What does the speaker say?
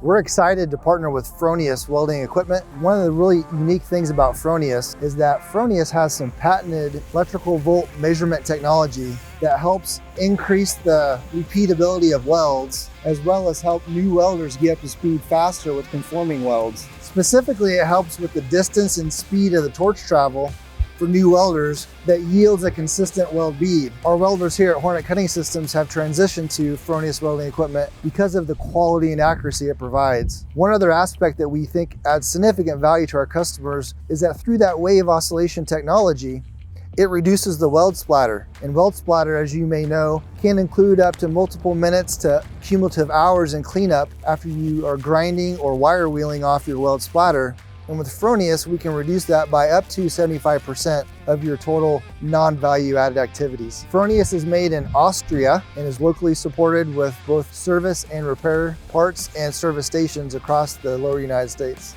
We're excited to partner with Fronius Welding equipment. One of the really unique things about Fronius is that Fronius has some patented electrical volt measurement technology that helps increase the repeatability of welds, as well as help new welders get up to speed faster with conforming welds. Specifically, it helps with the distance and speed of the torch travel for new welders that yields a consistent weld bead. Our welders here at Hornet Cutting Systems have transitioned to Fronius Welding equipment because of the quality and accuracy it provides. One other aspect that we think adds significant value to our customers is that through that wave oscillation technology, it reduces the weld splatter. And weld splatter, as you may know, can include up to multiple minutes to cumulative hours in cleanup after you are grinding or wire wheeling off your weld splatter. And with Fronius, we can reduce that by up to 75% of your total non-value added activities. Fronius is made in Austria and is locally supported with both service and repair parts and service stations across the lower United States.